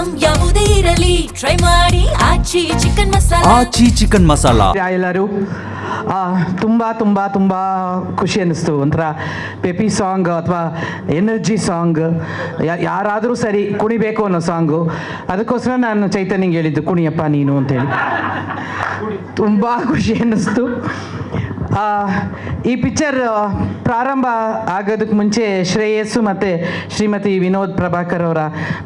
Item ಯಾವುದೇ ಇರಲಿ try ಮಾಡಿ ಆಚಿ ಚಿಕನ್ ಮಸಾಲಾ. ಆಚಿ ಚಿಕನ್ ಮಸಾಲಾ. ಎಲ್ಲರೂ ತುಂಬ ತುಂಬ ತುಂಬ ಖುಷಿ ಅನ್ನಿಸ್ತು. ಒಂಥರ ಪೆಪಿ ಸಾಂಗ್ ಅಥವಾ ಎನರ್ಜಿ ಸಾಂಗ್, ಯಾರಾದರೂ ಸರಿ ಕುಣಿಬೇಕು ಅನ್ನೋ ಸಾಂಗು. ಅದಕ್ಕೋಸ್ಕರ ನಾನು ಚೈತನ್ಯಂಗೆ ಹೇಳಿದ್ದು ಕುಣಿಯಪ್ಪ ನೀನು ಅಂತೇಳಿ. ತುಂಬ ಖುಷಿ ಅನ್ನಿಸ್ತು. ಈ ಪಿಕ್ಚರ್ ಪ್ರಾರಂಭ ಆಗೋದಕ್ಕೆ ಮುಂಚೆ ಶ್ರೇಯಸ್ಸು ಮತ್ತು ಶ್ರೀಮತಿ ವಿನೋದ್ ಪ್ರಭಾಕರ್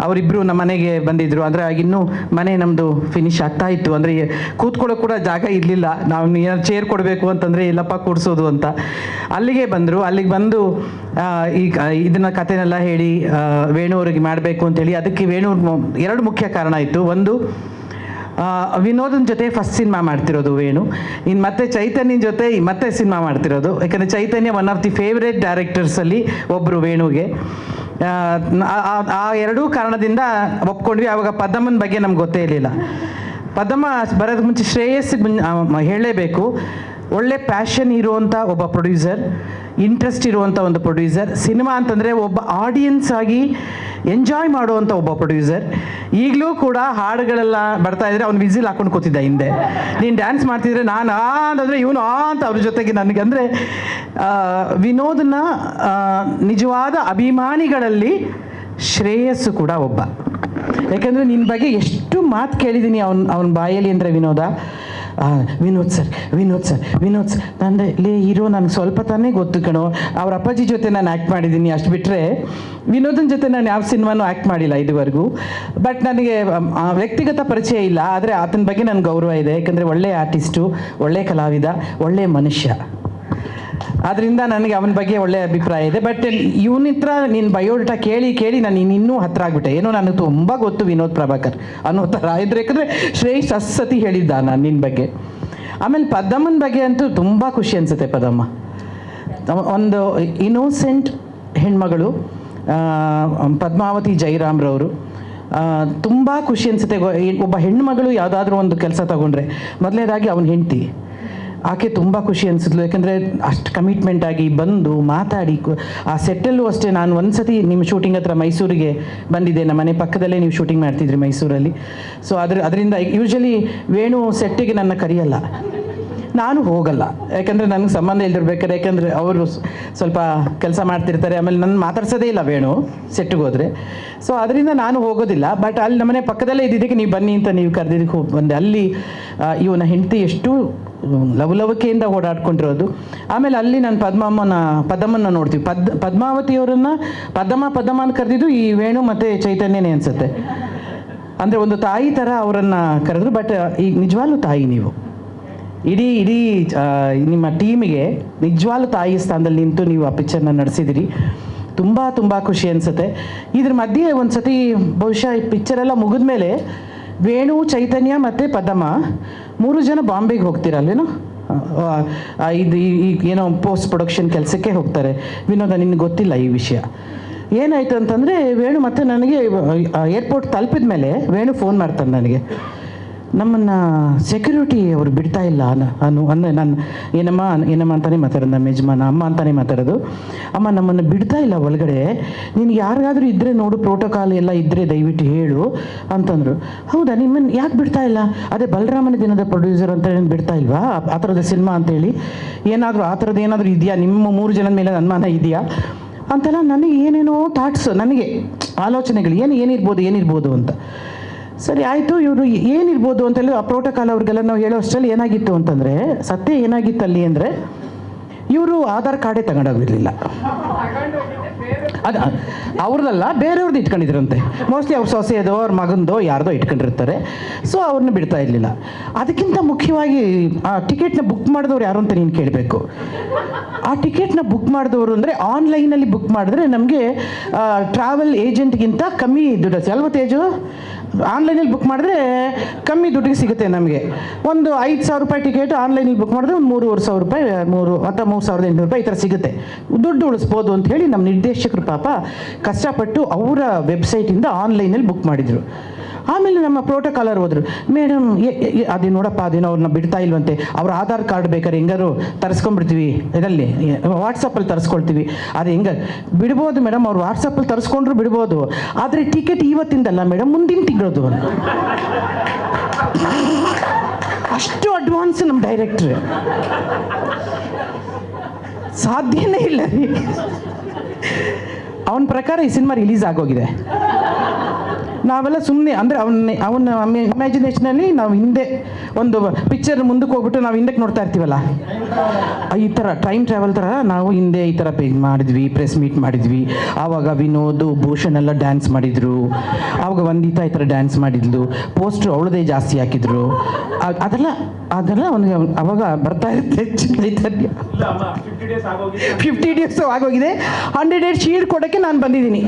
ಅವರಿಬ್ಬರು ನಮ್ಮ ಮನೆಗೆ ಬಂದಿದ್ದರು. ಅಂದರೆ ಇನ್ನೂ ಮನೆ ನಮ್ಮದು ಫಿನಿಶ್ ಆಗ್ತಾ ಇತ್ತು. ಅಂದರೆ ಕೂತ್ಕೊಳ್ಳೋಕೆ ಕೂಡ ಜಾಗ ಇರಲಿಲ್ಲ. ನಾವು ಏನಾದ್ರು ಚೇರ್ ಕೊಡಬೇಕು ಅಂತಂದರೆ ಇಲ್ಲಪ್ಪ ಕೂಡಿಸೋದು ಅಂತ ಅಲ್ಲಿಗೆ ಬಂದರು. ಅಲ್ಲಿಗೆ ಬಂದು ಈಗ ಇದನ್ನು ಕಥೆನೆಲ್ಲ ಹೇಳಿ ವೇಣು ಅವ್ರಿಗೆ ಮಾಡಬೇಕು ಅಂತೇಳಿ. ಅದಕ್ಕೆ ವೇಣು ಎರಡು ಮುಖ್ಯ ಕಾರಣ ಇತ್ತು. ಒಂದು, ವಿನೋದನ ಜೊತೆ ಫಸ್ಟ್ ಸಿನಿಮಾ ಮಾಡ್ತಿರೋದು ವೇಣು. ಇನ್ನು ಮತ್ತೆ ಚೈತನ್ಯನ ಜೊತೆ ಮತ್ತೆ ಸಿನಿಮಾ ಮಾಡ್ತಿರೋದು. ಯಾಕಂದರೆ ಚೈತನ್ಯ ಒನ್ ಆಫ್ ದಿ ಫೇವ್ರೇಟ್ ಡೈರೆಕ್ಟರ್ಸಲ್ಲಿ ಒಬ್ಬರು ವೇಣುಗೆ. ಆ ಎರಡೂ ಕಾರಣದಿಂದ ಒಪ್ಕೊಂಡ್ವಿ. ಆವಾಗ ಪದ್ಮನ ಬಗ್ಗೆ ನಮ್ಗೆ ಗೊತ್ತೇ ಇರಲಿಲ್ಲ. ಪದ್ಮ ಬರೋದಕ್ಕೆ ಮುಂಚೆ ಶ್ರೇಯಸ್ಸಿಗೆ ಹೇಳಲೇಬೇಕು, ಒಳ್ಳೆ ಪ್ಯಾಷನ್ ಇರುವಂಥ ಒಬ್ಬ ಪ್ರೊಡ್ಯೂಸರ್, ಇಂಟ್ರೆಸ್ಟ್ ಇರುವಂಥ ಒಂದು ಪ್ರೊಡ್ಯೂಸರ್, ಸಿನಿಮಾ ಅಂತಂದರೆ ಒಬ್ಬ ಆಡಿಯನ್ಸ್ ಆಗಿ ಎಂಜಾಯ್ ಮಾಡುವಂಥ ಒಬ್ಬ ಪ್ರೊಡ್ಯೂಸರ್. ಈಗಲೂ ಕೂಡ ಹಾಡುಗಳೆಲ್ಲ ಬರ್ತಾ ಇದ್ರೆ ಅವ್ನು ವಿಸಿಲ್ ಹಾಕೊಂಡು ಕೂತಿದ್ದ ಹಿಂದೆ. ನೀನು ಡ್ಯಾನ್ಸ್ ಮಾಡ್ತಿದ್ರೆ ನಾನು ಅಂತಂದರೆ ಇವನು ಅಂತ ಅವ್ರ ಜೊತೆಗೆ ನನಗೆ. ಅಂದರೆ ವಿನೋದನ ನಿಜವಾದ ಅಭಿಮಾನಿಗಳಲ್ಲಿ ಶ್ರೇಯಸ್ಸು ಕೂಡ ಒಬ್ಬ. ಯಾಕೆಂದರೆ ನಿನ್ನ ಬಗ್ಗೆ ಎಷ್ಟು ಮಾತು ಕೇಳಿದ್ದೀನಿ ಅವನ ಬಾಯಲ್ಲಿ ಅಂದರೆ ವಿನೋದ, Vinod sir Vinod sir Vinod sir. ಅಂದರೆ ಲೇ ಹೀರೋ ನನಗೆ ಸ್ವಲ್ಪ ತಾನೇ ಗೊತ್ತು ಕಣೋ. ಅವ್ರ ಅಪ್ಪಾಜಿ ಜೊತೆ ನಾನು ಆ್ಯಕ್ಟ್ ಮಾಡಿದ್ದೀನಿ, ಅಷ್ಟು ಬಿಟ್ಟರೆ ವಿನೋದನ ಜೊತೆ ನಾನು ಯಾವ ಸಿನಿಮಾನೂ ಆ್ಯಕ್ಟ್ ಮಾಡಿಲ್ಲ ಇದುವರೆಗೂ. ಬಟ್ ನನಗೆ ವ್ಯಕ್ತಿಗತ ಪರಿಚಯ ಇಲ್ಲ, ಆದರೆ ಆತನ ಬಗ್ಗೆ ನನಗೆ ಗೌರವ ಇದೆ. ಯಾಕಂದರೆ ಒಳ್ಳೆಯ ಆರ್ಟಿಸ್ಟು, ಒಳ್ಳೆಯ ಕಲಾವಿದ, ಒಳ್ಳೆಯ ಮನುಷ್ಯ. ಆದ್ದರಿಂದ ನನಗೆ ಅವನ ಬಗ್ಗೆ ಒಳ್ಳೆಯ ಅಭಿಪ್ರಾಯ ಇದೆ. ಬಟ್ ಇವನಿತ್ರ ನಿನ್ನ ಬಯೋಡೇಟಾ ಕೇಳಿ ಕೇಳಿ ನಾನು ಇನ್ನೂ ಹತ್ತಿರ ಆಗಿಬಿಟ್ಟೆ. ಏನೋ ನನಗೆ ತುಂಬ ಗೊತ್ತು ವಿನೋದ್ ಪ್ರಭಾಕರ್ ಅನ್ನೋ ಥರ ಇದ್ರೆ. ಯಾಕಂದರೆ ಶ್ರೇಷ್ಠ ಸತಿ ಹೇಳಿದ್ದ ನಾನು ನಿನ್ನ ಬಗ್ಗೆ. ಆಮೇಲೆ ಪದ್ಮನ ಬಗ್ಗೆ ಅಂತೂ ತುಂಬ ಖುಷಿ ಅನಿಸುತ್ತೆ. ಪದ್ಮ ಒಂದು ಇನ್ನೋಸೆಂಟ್ ಹೆಣ್ಮಗಳು, ಪದ್ಮಾವತಿ ಜೈರಾಮ್ರವರು. ತುಂಬ ಖುಷಿ ಅನಿಸುತ್ತೆ. ಒಬ್ಬ ಹೆಣ್ಮಗಳು ಯಾವುದಾದ್ರೂ ಒಂದು ಕೆಲಸ ತಗೊಂಡ್ರೆ ಮೊದಲನೇದಾಗಿ ಅವನ ಹೆಂಡತಿ, ಆಕೆ ತುಂಬ ಖುಷಿ ಅನಿಸಿದ್ಲು. ಯಾಕೆಂದರೆ ಅಷ್ಟು ಕಮಿಟ್ಮೆಂಟ್ ಆಗಿ ಬಂದು ಮಾತಾಡಿ. ಆ ಸೆಟ್ಟಲ್ಲೂ ಅಷ್ಟೇ. ನಾನು ಒಂದು ಸತಿ ನಿಮ್ಮ ಶೂಟಿಂಗ್ ಹತ್ರ ಮೈಸೂರಿಗೆ ಬಂದಿದ್ದೆ. ನಮ್ಮ ಮನೆ ಪಕ್ಕದಲ್ಲೇ ನೀವು ಶೂಟಿಂಗ್ ಮಾಡ್ತಿದ್ರಿ ಮೈಸೂರಲ್ಲಿ. ಸೊ ಅದರಿಂದ ಯೂಶ್ವಲಿ ವೇಣು ಸೆಟ್ಟಿಗೆ ನನ್ನ ಕರೆಯಲ್ಲ, ನಾನು ಹೋಗಲ್ಲ. ಯಾಕೆಂದರೆ ನನಗೆ ಸಂಬಂಧ ಇಲ್ದಿರ್ಬೇಕಾದ್ರೆ. ಯಾಕೆಂದರೆ ಅವರು ಸ್ವಲ್ಪ ಕೆಲಸ ಮಾಡ್ತಿರ್ತಾರೆ. ಆಮೇಲೆ ನನ್ನ ಮಾತಾಡ್ಸೋದೇ ಇಲ್ಲ ವೇಣು ಸೆಟ್ಟಿಗೆ ಹೋದರೆ. ಸೊ ಅದರಿಂದ ನಾನು ಹೋಗೋದಿಲ್ಲ. ಬಟ್ ಅಲ್ಲಿ ನಮ್ಮನೆ ಪಕ್ಕದಲ್ಲೇ ಇದ್ದಿದ್ದಕ್ಕೆ ನೀವು ಬನ್ನಿ ಅಂತ ನೀವು ಕರೆದಿದ್ದಕ್ಕೆ ಹೋಗಿ ಬಂದೆ. ಅಲ್ಲಿ ಇವನ ಹೆಂಡತಿ ಎಷ್ಟು ಲವಲವಿಕೆಯಿಂದ ಓಡಾಡ್ಕೊಂಡಿರೋದು. ಆಮೇಲೆ ಅಲ್ಲಿ ನಾನು ಪದ್ಮನ ನೋಡ್ತೀವಿ. ಪದ್ಮಾವತಿಯವರನ್ನು ಪದ್ಮ ಅಂತ ಕರೆದಿದ್ದು ಈ ವೇಣು ಮತ್ತು ಚೈತನ್ಯನೇ ಅನಿಸುತ್ತೆ. ಅಂದರೆ ಒಂದು ತಾಯಿ ಥರ ಅವರನ್ನು ಕರೆದ್ರು. ಬಟ್ ಈಗ ನಿಜವಾಗ್ಲೂ ತಾಯಿ ನೀವು. ಇಡೀ ನಿಮ್ಮ ಟೀಮಿಗೆ ನಿಜವಾಗ್ಲೂ ತಾಯಿ ಸ್ಥಾನದಲ್ಲಿ ನಿಂತು ನೀವು ಆ ಪಿಕ್ಚರ್ನ ನಡೆಸಿದಿರಿ. ತುಂಬ ತುಂಬ ಖುಷಿ ಅನಿಸುತ್ತೆ. ಇದ್ರ ಮಧ್ಯೆ ಒಂದು ಸತಿ ಬಹುಶಃ ಈ ಪಿಕ್ಚರೆಲ್ಲ ಮುಗಿದ ಮೇಲೆ ವೇಣು, ಚೈತನ್ಯ ಮತ್ತು ಪದ್ಮ 3 ಜನ ಬಾಂಬೆಗೆ ಹೋಗ್ತೀರಲ್ಲೇನೋ. ಇದು ಏನೋ ಪೋಸ್ಟ್ ಪ್ರೊಡಕ್ಷನ್ ಕೆಲಸಕ್ಕೆ ಹೋಗ್ತಾರೆ. ವಿನೋದ ನಿನಗೆ ಗೊತ್ತಿಲ್ಲ ಈ ವಿಷಯ. ಏನಾಯಿತು ಅಂತಂದರೆ ವೇಣು ಮತ್ತು ನನಗೆ ಏರ್ಪೋರ್ಟ್ ತಲುಪಿದ ಮೇಲೆ ವೇಣು ಫೋನ್ ಮಾಡ್ತಾನೆ ನನಗೆ. ನಮ್ಮನ್ನು ಸೆಕ್ಯೂರಿಟಿ ಅವರು ಬಿಡ್ತಾ ಇಲ್ಲ ಅಂದರೆ ನಾನು ಏನಮ್ಮ ಅಂತಲೇ ಮಾತಾಡೋದು. ನಮ್ಮ ಯಜಮಾನ ಅಮ್ಮ ಅಂತಲೇ ಮಾತಾಡೋದು. ಅಮ್ಮ ನಮ್ಮನ್ನು ಬಿಡ್ತಾ ಇಲ್ಲ ಒಳಗಡೆ, ನಿನಗೆ ಯಾರಿಗಾದರೂ ಇದ್ದರೆ ನೋಡು, ಪ್ರೋಟೋಕಾಲ್ ಎಲ್ಲ ಇದ್ದರೆ ದಯವಿಟ್ಟು ಹೇಳು ಅಂತಂದರು. ಹೌದಾ, ನಿಮ್ಮನ್ನು ಯಾಕೆ ಬಿಡ್ತಾ ಇಲ್ಲ? ಅದೇ ಬಲರಾಮನ ದಿನದ ಪ್ರೊಡ್ಯೂಸರ್ ಅಂತ ಬಿಡ್ತಾ ಇಲ್ವಾ ಆ ಥರದ ಸಿನಿಮಾ ಅಂತೇಳಿ? ಏನಾದರೂ ಆ ಥರದ್ದು ಏನಾದರೂ ಇದೆಯಾ? ನಿಮ್ಮ 3 ಜನದ ಮೇಲೆ ಅನುಮಾನ ಇದೆಯಾ ಅಂತೆಲ್ಲ ನನಗೆ ಏನೇನೋ ಥಾಟ್ಸ್, ನನಗೆ ಆಲೋಚನೆಗಳು ಏನಿರ್ಬೋದು ಅಂತ. ಸರಿ ಆಯಿತು, ಇವರು ಏನಿರ್ಬೋದು ಅಂತೇಳಿ ಆ ಪ್ರೋಟೋಕಾಲ್ ಅವ್ರಿಗೆಲ್ಲ ನಾವು ಹೇಳೋ ಅಷ್ಟರಲ್ಲಿ ಏನಾಗಿತ್ತು ಅಂತಂದರೆ, ಸತ್ಯ ಏನಾಗಿತ್ತಲ್ಲಿ ಅಂದರೆ ಇವರು ಆಧಾರ್ ಕಾರ್ಡೇ ತಗೊಂಡೋಗಿರಲಿಲ್ಲ. ಅದು ಅವ್ರದ್ದಲ್ಲ, ಬೇರೆಯವ್ರದ್ದು ಇಟ್ಕೊಂಡಿದ್ರಂತೆ. ಮೋಸ್ಟ್ಲಿ ಅವ್ರ ಸೊಸೆಯದೋ ಅವ್ರ ಮಗಂದೋ ಯಾರ್ದೋ ಇಟ್ಕೊಂಡಿರ್ತಾರೆ. ಸೊ ಅವ್ರನ್ನ ಬಿಡ್ತಾ ಇರಲಿಲ್ಲ. ಅದಕ್ಕಿಂತ ಮುಖ್ಯವಾಗಿ ಆ ಟಿಕೆಟ್ನ ಬುಕ್ ಮಾಡಿದವ್ರು ಯಾರು ಅಂತ ನೀನು ಕೇಳಬೇಕು. ಆ ಟಿಕೆಟ್ನ ಬುಕ್ ಮಾಡಿದವರು ಅಂದರೆ ಆನ್ಲೈನಲ್ಲಿ ಬುಕ್ ಮಾಡಿದ್ರೆ ನಮಗೆ ಟ್ರಾವೆಲ್ ಏಜೆಂಟ್ಗಿಂತ ಕಮ್ಮಿ ದುಡ್ಡು. 40 ಆನ್ಲೈನಲ್ಲಿ ಬುಕ್ ಮಾಡಿದ್ರೆ ಕಮ್ಮಿ ದುಡ್ಡಿಗೆ ಸಿಗುತ್ತೆ ನಮಗೆ. ಒಂದು 5,000 ರೂಪಾಯಿ ಟಿಕೆಟ್ ಆನ್ಲೈನಲ್ಲಿ ಬುಕ್ ಮಾಡಿದ್ರೆ ಒಂದು 3,500 ರೂಪಾಯಿ, 3,800 ರೂಪಾಯಿ ಈ ಥರ ಸಿಗುತ್ತೆ. ದುಡ್ಡು ಉಳಿಸ್ಬೋದು ಅಂತ ಹೇಳಿ ನಮ್ಮ ನಿರ್ದೇಶಕರು ಪಾಪ ಕಷ್ಟಪಟ್ಟು ಅವರ ವೆಬ್ಸೈಟಿಂದ ಆನ್ಲೈನಲ್ಲಿ ಬುಕ್ ಮಾಡಿದರು. ಆಮೇಲೆ ನಮ್ಮ ಪ್ರೋಟೋಕಾಲರ್ ಹೋದ್ರು, ಮೇಡಮ್ ಅದೇ ನೋಡಪ್ಪ ಅದೇನೋ ಅವ್ರನ್ನ ಬಿಡ್ತಾ ಇಲ್ವಂತೆ, ಅವ್ರ ಆಧಾರ್ ಕಾರ್ಡ್ ಬೇಕಾದ್ರೆ ಹೆಂಗಾರು ತರಿಸ್ಕೊಂಡ್ಬಿಡ್ತೀವಿ, ಇದರಲ್ಲಿ ವಾಟ್ಸಪ್ಪಲ್ಲಿ ತರಿಸ್ಕೊಳ್ತೀವಿ, ಅದು ಹೆಂಗ ಬಿಡ್ಬೋದು ಮೇಡಮ್, ಅವ್ರು ವಾಟ್ಸಪ್ಪಲ್ಲಿ ತರಿಸ್ಕೊಂಡ್ರು ಬಿಡ್ಬೋದು, ಆದರೆ ಟಿಕೆಟ್ ಇವತ್ತಿಂದಲ್ಲ ಮೇಡಮ್, ಮುಂದಿನ ತಿಂಗಳದು. ಅಷ್ಟು ಅಡ್ವಾನ್ಸ್ ನಮ್ಮ ಡೈರೆಕ್ಟ್ರ್, ಸಾಧ್ಯನೇ ಇಲ್ಲ ರೀ. ಅವನ ಪ್ರಕಾರ ಈ ಸಿನಿಮಾ ರಿಲೀಸ್ ಆಗೋಗಿದೆ. ನಾವೆಲ್ಲ ಸುಮ್ಮನೆ ಅಂದರೆ ಅವನ ಇಮ್ಯಾಜಿನೇಷನಲ್ಲಿ ನಾವು ಹಿಂದೆ ಒಂದು ಪಿಕ್ಚರ್ ಮುಂದಕ್ಕೆ ಹೋಗ್ಬಿಟ್ಟು ನಾವು ಹಿಂದಕ್ಕೆ ನೋಡ್ತಾ ಇರ್ತೀವಲ್ಲ, ಈ ಥರ ಟೈಮ್ ಟ್ರಾವೆಲ್ ಥರ ನಾವು ಹಿಂದೆ ಈ ಥರ ಪೇಜ್ ಮಾಡಿದ್ವಿ, ಪ್ರೆಸ್ ಮೀಟ್ ಮಾಡಿದ್ವಿ. ಆವಾಗ ವಿನೋದ್, ಭೂಷಣ್ ಎಲ್ಲ ಡ್ಯಾನ್ಸ್ ಮಾಡಿದರು, ಆವಾಗ ವಂದಿತಾ ಈ ಥರ ಡ್ಯಾನ್ಸ್ ಮಾಡಿದ್ಲು, ಪೋಸ್ಟ್ರು ಅವಳದೇ ಜಾಸ್ತಿ ಹಾಕಿದ್ರು, ಅದೆಲ್ಲ ಅವನಿಗೆ ಅವಾಗ ಬರ್ತಾ ಇರುತ್ತೆ ಚೈತನ್ಯ. 50 ಡೇಸ್ ಆಗೋಗಿದೆ, 100 ಡೇಸ್ ಶೀಲ್ಡ್ ಕೊಡೋಕ್ಕೆ ನಾನು ಬಂದಿದ್ದೀನಿ.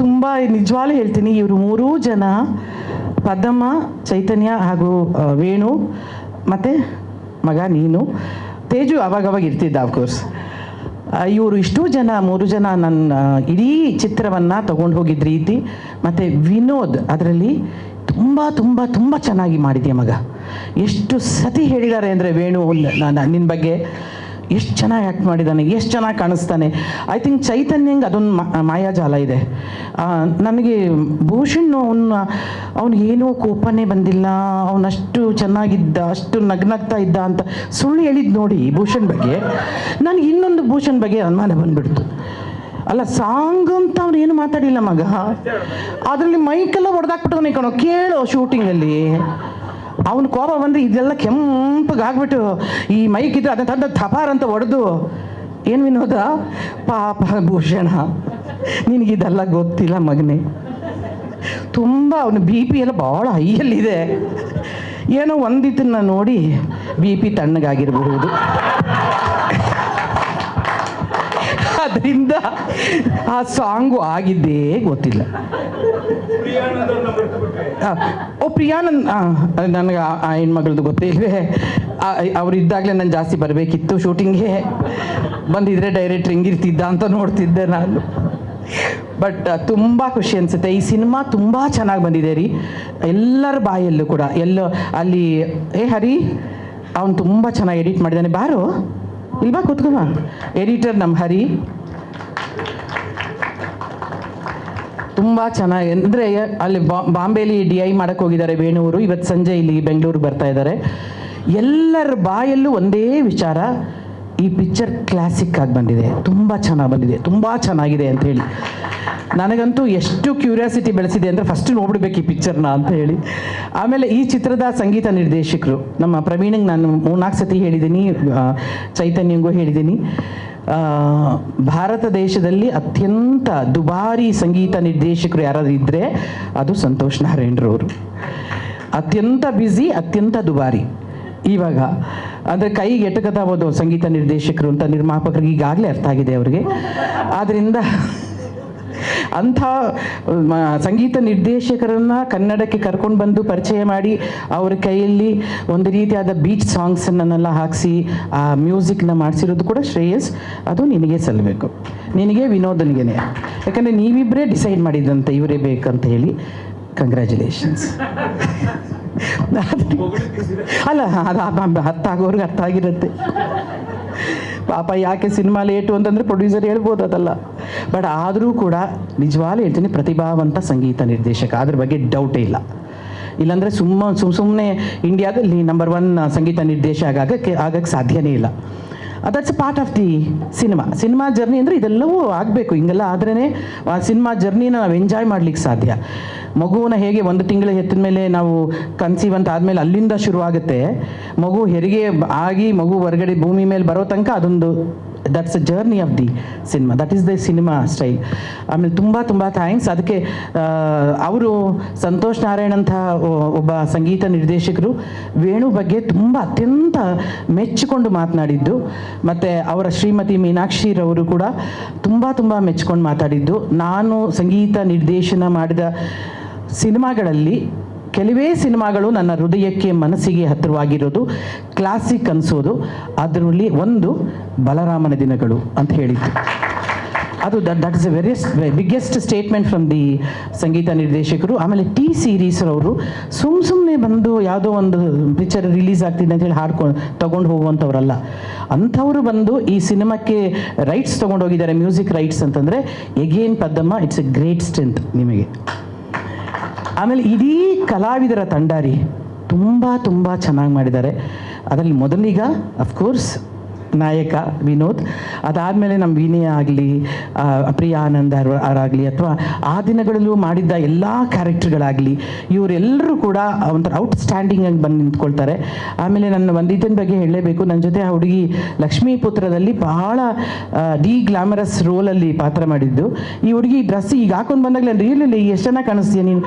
ತುಂಬ ನಿಜವಾಗ್ಲೂ ಹೇಳ್ತೀನಿ, ಇವರು 3 ಜನ, ಪದ್ಮ, ಚೈತನ್ಯ ಹಾಗೂ ವೇಣು ಮತ್ತು ಮಗ ನೀನು, ತೇಜು ಅವಾಗವಾಗ ಇರ್ತಿದ್ದ ಆಫ್ಕೋರ್ಸ್. ಇವರು ಇಷ್ಟೂ ಜನ 3 ಜನ ನನ್ನ ಇಡೀ ಚಿತ್ರವನ್ನು ತಗೊಂಡು ಹೋಗಿದ್ದ ರೀತಿ, ಮತ್ತು ವಿನೋದ್ ಅದರಲ್ಲಿ ತುಂಬ ತುಂಬ ತುಂಬ ಚೆನ್ನಾಗಿ ಮಾಡಿದ್ಯಾ ಮಗ. ಎಷ್ಟು ಸತಿ ಹೇಳಿದ್ದಾರೆ ಅಂದರೆ ವೇಣು ನಿನ್ನ ಬಗ್ಗೆ ಎಷ್ಟು ಚೆನ್ನಾಗಿ ಆ್ಯಕ್ಟ್ ಮಾಡಿದ್ದಾನೆ, ಎಷ್ಟು ಚೆನ್ನಾಗಿ ಕಾಣಿಸ್ತಾನೆ. ಐ ಥಿಂಕ್ ಚೈತನ್ಯಂಗೆ ಅದೊಂದು ಮಾಯಾಜಾಲ ಇದೆ. ನನಗೆ ಭೂಷಣ್ ಅವನಿಗೇನೋ ಕೋಪನೇ ಬಂದಿಲ್ಲ, ಅವನಷ್ಟು ಚೆನ್ನಾಗಿದ್ದ, ಅಷ್ಟು ನಗ್ನಗ್ತಾ ಇದ್ದ ಅಂತ ಸುಳ್ಳು ಹೇಳಿದ್ದು ನೋಡಿ ಭೂಷಣ್ ಬಗ್ಗೆ, ನನಗೆ ಇನ್ನೊಂದು ಭೂಷಣ್ ಬಗ್ಗೆ ಅನುಮಾನ ಬಂದುಬಿಡ್ತು. ಅಲ್ಲ, ಸಾಂಗ್ ಅಂತ ಅವ್ನು ಏನು ಮಾತಾಡಿಲ್ಲ ಮಗ, ಅದರಲ್ಲಿ ಮೈಕೆಲ್ಲ ಹೊಡೆದಾಕ್ಬಿಟ್ಟವನೇ ಕಣೋ, ಕೇಳೋ ಶೂಟಿಂಗಲ್ಲಿ ಅವನು ಕೋಪ ಬಂದರೆ ಇದೆಲ್ಲ ಕೆಂಪಗಾಗ್ಬಿಟ್ಟು ಈ ಮೈಕ್ ಇದ್ರೆ ಅದನ್ನ ತಂದ ಥಪಾರ್ ಅಂತ ಹೊಡೆದು, ಏನು ವಿನೋದ ಪಾಪ ಭೂಷಣ, ನಿನಗಿದೆಲ್ಲ ಗೊತ್ತಿಲ್ಲ ಮಗನೇ, ತುಂಬ ಅವನು BP ಎಲ್ಲ ಭಾಳ ಹೈಯಲ್ಲಿದೆ, ಏನೋ ಒಂದಿದ್ದನ್ನು ನೋಡಿ BP ತಣ್ಣಗಾಗಿರಬಹುದು, ಅದರಿಂದ ಆ ಸಾಂಗು ಆಗಿದ್ದೇ ಗೊತ್ತಿಲ್ಲ. ಪ್ರಿಯಾನಂದ್ ನನಗೆ ಆ ಹೆಣ್ಮಗಳದ್ದು ಗೊತ್ತೇ ಇಲ್ವೇ, ಅವ್ರು ಇದ್ದಾಗಲೇ ನಾನು ಜಾಸ್ತಿ ಬರಬೇಕಿತ್ತು ಶೂಟಿಂಗ್ಗೆ, ಬಂದಿದ್ರೆ ಡೈರೆಕ್ಟ್ರ್ ಹಿಂಗಿರ್ತಿದ್ದ ಅಂತ ನೋಡ್ತಿದ್ದೆ ನಾನು. ಬಟ್ ತುಂಬ ಖುಷಿ ಅನಿಸುತ್ತೆ, ಈ ಸಿನಿಮಾ ತುಂಬ ಚೆನ್ನಾಗಿ ಬಂದಿದೆ ರೀ, ಎಲ್ಲರ ಬಾಯಲ್ಲೂ ಕೂಡ. ಎಲ್ಲೋ ಅಲ್ಲಿ ಹರಿ ಅವನು ತುಂಬ ಚೆನ್ನಾಗಿ ಎಡಿಟ್ ಮಾಡಿದ್ದಾನೆ, ಬಾರು ಇಲ್ವಾ ಕೂತ್ಕೊಮ್ಮ, ಎಡಿಟರ್ ನಮ್ಮ ಹರಿ ತುಂಬ ಚೆನ್ನಾಗಿ, ಅಂದರೆ ಅಲ್ಲಿ ಬಾಂಬೆಲಿ DI ಮಾಡೋಕ್ಕೆ ಹೋಗಿದ್ದಾರೆ ವೇಣುವರು, ಇವತ್ತು ಸಂಜೆ ಇಲ್ಲಿ ಬೆಂಗಳೂರಿಗೆ ಬರ್ತಾ ಇದ್ದಾರೆ. ಎಲ್ಲರ ಬಾಯಲ್ಲೂ ಒಂದೇ ವಿಚಾರ, ಈ ಪಿಕ್ಚರ್ ಕ್ಲಾಸಿಕ್ ಆಗಿ ಬಂದಿದೆ, ತುಂಬ ಚೆನ್ನಾಗಿ ಬಂದಿದೆ, ತುಂಬ ಚೆನ್ನಾಗಿದೆ ಅಂತ ಹೇಳಿ. ನನಗಂತೂ ಎಷ್ಟು ಕ್ಯೂರಿಯಾಸಿಟಿ ಬೆಳೆಸಿದೆ ಅಂದರೆ ಫಸ್ಟ್ ನೋಡ್ಬಿಡ್ಬೇಕು ಈ ಪಿಕ್ಚರ್ನ ಅಂತ ಹೇಳಿ. ಆಮೇಲೆ ಈ ಚಿತ್ರದ ಸಂಗೀತ ನಿರ್ದೇಶಕರು ನಮ್ಮ ಪ್ರವೀಣಿಗೆ ನಾನು 3-4 ಸತಿ ಹೇಳಿದ್ದೀನಿ, ಚೈತನ್ಯಂಗೂ ಹೇಳಿದ್ದೀನಿ. ಭಾರತ ದೇಶದಲ್ಲಿ ಅತ್ಯಂತ ದುಬಾರಿ ಸಂಗೀತ ನಿರ್ದೇಶಕರು ಯಾರಾದರೂ ಇದ್ದರೆ ಅದು ಸಂತೋಷ್ ನಾರಾಯಣ್ರವರು. ಅತ್ಯಂತ ಬ್ಯುಸಿ, ಅತ್ಯಂತ ದುಬಾರಿ. ಇವಾಗ ಅಂದರೆ ಕೈಗೆ ಎಟಕದಾಬೋದು ಸಂಗೀತ ನಿರ್ದೇಶಕರು ಅಂತ ನಿರ್ಮಾಪಕರಿಗೆ ಈಗಾಗಲೇ ಅರ್ಥ ಆಗಿದೆ ಅವರಿಗೆ. ಆದ್ದರಿಂದ ಅಂಥ ಸಂಗೀತ ನಿರ್ದೇಶಕರನ್ನು ಕನ್ನಡಕ್ಕೆ ಕರ್ಕೊಂಡು ಬಂದು ಪರಿಚಯ ಮಾಡಿ ಅವರ ಕೈಯಲ್ಲಿ ಒಂದು ರೀತಿಯಾದ ಬೀಚ್ ಸಾಂಗ್ಸನ್ನೆಲ್ಲ ಹಾಕಿಸಿ ಆ ಮ್ಯೂಸಿಕ್ನ ಮಾಡಿಸಿರೋದು ಕೂಡ ಶ್ರೇಯಸ್, ಅದು ನಿನಗೆ ಸಲ್ಲಬೇಕು, ನಿನಗೆ ವಿನೋದನಿಗೆ. ಯಾಕಂದರೆ ನೀವಿಬ್ಬರೇ ಡಿಸೈಡ್ ಮಾಡಿದ್ದಂತೆ ಇವರೇ ಬೇಕಂತ ಹೇಳಿ. ಕಂಗ್ರ್ಯಾಚುಲೇಷನ್ಸ್. ಅಲ್ಲ, ಅದು ಅರ್ಥ ಆಗಿರುತ್ತೆ ಪಾಪ. ಯಾಕೆ ಸಿನಿಮಾ ಲೇಟು ಅಂತಂದರೆ ಪ್ರೊಡ್ಯೂಸರ್ ಹೇಳ್ಬೋದು ಅದಲ್ಲ, ಬಟ್ ಆದರೂ ಕೂಡ ನಿಜವಾಗ್ಲೂ ಹೇಳ್ತೀನಿ, ಪ್ರತಿಭಾವಂತ ಸಂಗೀತ ನಿರ್ದೇಶಕ, ಅದ್ರ ಬಗ್ಗೆ ಡೌಟೇ ಇಲ್ಲ. ಇಲ್ಲಾಂದರೆ ಸುಮ್ಮನೆ ಇಂಡಿಯಾದಲ್ಲಿ ನಂಬರ್ 1 ಸಂಗೀತ ನಿರ್ದೇಶಕ ಆಗಕ್ಕೆ ಸಾಧ್ಯನೇ ಇಲ್ಲ. That's a part of the cinema journey. ಅಂದರೆ ಇದೆಲ್ಲವೂ ಆಗಬೇಕು, ಹಿಂಗೆಲ್ಲ ಆದ್ರೇ ಆ ಸಿನಿಮಾ ಜರ್ನಿನ ನಾವು ಎಂಜಾಯ್ ಮಾಡ್ಲಿಕ್ಕೆ ಸಾಧ್ಯ. ಮಗುವನ್ನ ಹೇಗೆ 1 ತಿಂಗಳು ಹೆತ್ತಿದ ಮೇಲೆ ನಾವು ಕನ್ಸೀವ್ ಅಂತ ಆದಮೇಲೆ ಅಲ್ಲಿಂದ ಶುರುವಾಗುತ್ತೆ, ಮಗು ಹೆರಿಗೆ ಆಗಿ ಮಗು ಹೊರಗಡೆ ಭೂಮಿ ಮೇಲೆ ಬರೋ ತನಕ ಅದೊಂದು that's a journey of the cinema, that is the cinema style. ಆಮೇಲೆ ತುಂಬ ಥ್ಯಾಂಕ್ಸ್. ಅದಕ್ಕೆ ಅವರು ಸಂತೋಷ್ ನಾರಾಯಣ್ ಅಂತ ಒಬ್ಬ ಸಂಗೀತ ನಿರ್ದೇಶಕರು ವೇಣು ಬಗ್ಗೆ ತುಂಬ ಅತ್ಯಂತ ಮೆಚ್ಚಿಕೊಂಡು ಮಾತನಾಡಿದ್ದು, ಮತ್ತು ಅವರ ಶ್ರೀಮತಿ ಮೀನಾಕ್ಷಿರವರು ಕೂಡ ತುಂಬ ಮೆಚ್ಚಿಕೊಂಡು ಮಾತಾಡಿದ್ದು. ನಾನು ಸಂಗೀತ ನಿರ್ದೇಶನ ಮಾಡಿದ ಸಿನಿಮಾಗಳಲ್ಲಿ ಕೆಲವೇ ಸಿನಿಮಾಗಳು ನನ್ನ ಹೃದಯಕ್ಕೆ ಮನಸ್ಸಿಗೆ ಹತ್ತಿರವಾಗಿರೋದು, ಕ್ಲಾಸಿಕ್ ಅನಿಸೋದು. ಅದರಲ್ಲಿ ಒಂದು ಬಲರಾಮನ ದಿನಗಳು ಅಂತ ಹೇಳಿದ್ದು. ಅದು that is a biggest statement from the ಸಂಗೀತ ನಿರ್ದೇಶಕರು. ಆಮೇಲೆ ಟಿ ಸೀರೀಸ್ ಅವರು ಸುಮ್ಮನೆ ಬಂದು ಯಾವುದೋ ಒಂದು ಪಿಕ್ಚರ್ ರಿಲೀಸ್ ಆಗ್ತಿದೆ ಅಂತೇಳಿ ಹಾಡ್ಕೊಂಡು ತೊಗೊಂಡು ಹೋಗುವಂಥವ್ರಲ್ಲ. ಅಂಥವರು ಬಂದು ಈ ಸಿನಿಮಾಕ್ಕೆ ರೈಟ್ಸ್ ತೊಗೊಂಡೋಗಿದ್ದಾರೆ, ಮ್ಯೂಸಿಕ್ ರೈಟ್ಸ್ ಅಂತಂದರೆ again Paddamma, it's a great strength ನಿಮಗೆ. ಆಮೇಲೆ ಇಡೀ ಕಲಾವಿದರ ತಂಡ ರೀ ತುಂಬ ಚೆನ್ನಾಗಿ ಮಾಡಿದ್ದಾರೆ. ಅದರಲ್ಲಿ ಮೊದಲಿಗ ಅಫ್ಕೋರ್ಸ್ ನಾಯಕ ವಿನೋದ್, ಅದಾದಮೇಲೆ ನಮ್ಮ ವಿನಯ ಆಗಲಿ, ಪ್ರಿಯಾ ಆನಂದ್ ಅವರಾಗಲಿ, ಅಥವಾ ಆ ದಿನಗಳಲ್ಲೂ ಮಾಡಿದ್ದ ಎಲ್ಲ ಕ್ಯಾರೆಕ್ಟರ್ಗಳಾಗಲಿ, ಇವರೆಲ್ಲರೂ ಕೂಡ ಒಂಥರ ಔಟ್ಸ್ಟ್ಯಾಂಡಿಂಗ್ ಆಗಿ ಬಂದು ನಿಂತ್ಕೊಳ್ತಾರೆ. ಆಮೇಲೆ ನನ್ನ ಒಂದಿದ್ದನ ಬಗ್ಗೆ ಹೇಳಲೇಬೇಕು, ನನ್ನ ಜೊತೆ ಆ ಹುಡುಗಿ ಲಕ್ಷ್ಮೀಪುತ್ರದಲ್ಲಿ ಭಾಳ ಗ್ಲಾಮರಸ್ ರೋಲಲ್ಲಿ ಪಾತ್ರ ಮಾಡಿದ್ದು. ಈ ಹುಡುಗಿ ಡ್ರೆಸ್ ಈಗ ಹಾಕೊಂಡು ಬಂದಾಗಲೇ ರಿಯಲಲ್ಲಿ ಎಷ್ಟು ಚೆನ್ನಾಗಿ ಕಾಣಿಸ್ತೀಯ ನೀನು,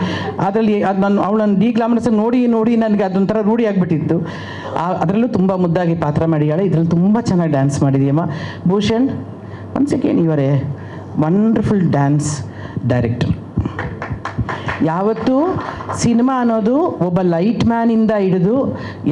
ಅದರಲ್ಲಿ ಅದು ನಾನು ಅವಳನ್ನು ಗ್ಲಾಮರಸ್ ನೋಡಿ ನನಗೆ ಅದೊಂಥರ ರೂಢಿ ಆಗಿಬಿಟ್ಟಿತ್ತು. ಅದರಲ್ಲೂ ತುಂಬ ಮುದ್ದಾಗಿ ಪಾತ್ರ ಮಾಡಿದ್ದಾಳೆ. ಇದರಲ್ಲಿ ತುಂಬ ಚೆನ್ನಾಗಿ ಡ್ಯಾನ್ಸ್ ಮಾಡಿದೆಯಮ್ಮ. Bhushan, once again you are a wonderful dance director. ಯಾವತ್ತೂ ಸಿನಿಮಾ ಅನ್ನೋದು ಒಬ್ಬ ಲೈಟ್ ಮ್ಯಾನಿಂದ ಹಿಡಿದು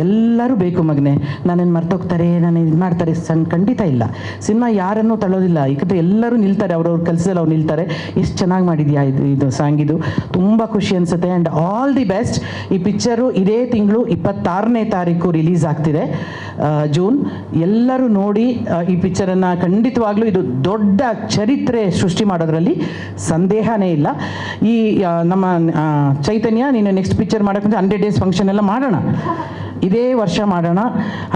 ಎಲ್ಲರೂ ಬೇಕು ಮಗನೇ, ನನ್ನನ್ನು ಮರ್ತೋಗ್ತಾರೆ, ನಾನು ಇದು ಮಾಡ್ತಾರೆ ಖಂಡಿತ ಇಲ್ಲ. ಸಿನಿಮಾ ಯಾರನ್ನೂ ತಳ್ಳೋದಿಲ್ಲ, ಯಾಕಂದರೆ ಎಲ್ಲರೂ ನಿಲ್ತಾರೆ, ಅವ್ರವ್ರ ಕೆಲಸದಲ್ಲಿ ಅವ್ರು ನಿಲ್ತಾರೆ. ಎಷ್ಟು ಚೆನ್ನಾಗಿ ಮಾಡಿದ್ಯಾ ಇದು ಸಾಂಗ್, ಇದು ತುಂಬ ಖುಷಿ ಅನಿಸುತ್ತೆ. And all the best. ಈ ಪಿಕ್ಚರು ಇದೇ ತಿಂಗಳು 26ನೇ ತಾರೀಕು ರಿಲೀಸ್ ಆಗ್ತಿದೆ, ಜೂನ್. ಎಲ್ಲರೂ ನೋಡಿ ಈ ಪಿಕ್ಚರನ್ನು. ಖಂಡಿತವಾಗ್ಲೂ ಇದು ದೊಡ್ಡ ಚರಿತ್ರೆ ಸೃಷ್ಟಿ ಮಾಡೋದ್ರಲ್ಲಿ ಸಂದೇಹನೇ ಇಲ್ಲ. ಈ ನಮ್ಮ ಚೈತನ್ಯ, ನೀನು ನೆಕ್ಸ್ಟ್ ಪಿಕ್ಚರ್ ಮಾಡೋಕ್ಕಂತ 100 days ಫಂಕ್ಷನ್ ಎಲ್ಲ ಮಾಡೋಣ, ಇದೇ ವರ್ಷ ಮಾಡೋಣ.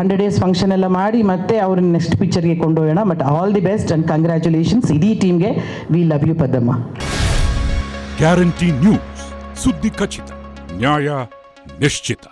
100 days ಫಂಕ್ಷನ್ ಎಲ್ಲ ಮಾಡಿ ಮತ್ತೆ ಅವ್ರನ್ನ ನೆಕ್ಸ್ಟ್ ಪಿಕ್ಚರ್ಗೆ ಕೊಂಡೊಯ್ಯೋಣ. But all the best and congratulations ಇಡೀ ಟೀಮ್ಗೆ. We love you Paddamma. Guarantee news, ಸುದ್ದಿ ಖಚಿತ, ನ್ಯಾಯ ನಿಶ್ಚಿತ.